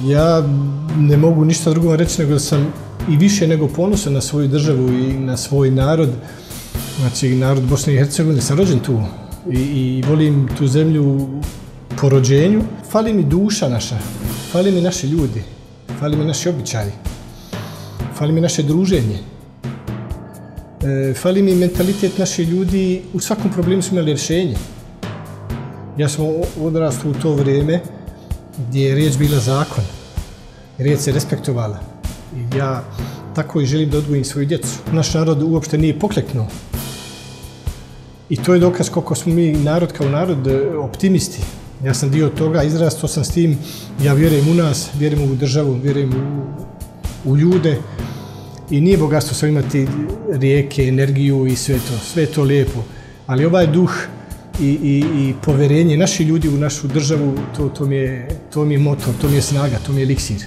Ja ne mogu ništa drugo reći nego da sam i više nego ponosan na svoju državu i na svoj narod. Znači, narod Bosne i Hercegovine, sam rođen tu i volim tu zemlju po rođenju. Fali mi duša naša, fali mi naši ljudi, fali mi naši običaji, fali mi naše druženje. Fali mi mentalitet naših ljudi, u svakom problemu smo imali rješenje. Ja sam odrastao u to vrijeme gdje je riječ bila zakon, riječ se respektovala. I ja tako i želim da odgojim svoju djecu. Naš narod uopšte nije pokleknuo. I to je dokaz koliko smo mi narod kao narod optimisti. Ja sam dio toga, izrastao sam s tim, ja vjerujem u nas, vjerujem u državu, vjerujem u ljude. I nije bogatstvo samo imati rijeke, energiju i sve je to lijepo. Ali ovaj duh i poverenje naših ljudi u našu državu, to mi je motor, to mi je snaga, to mi je eliksir.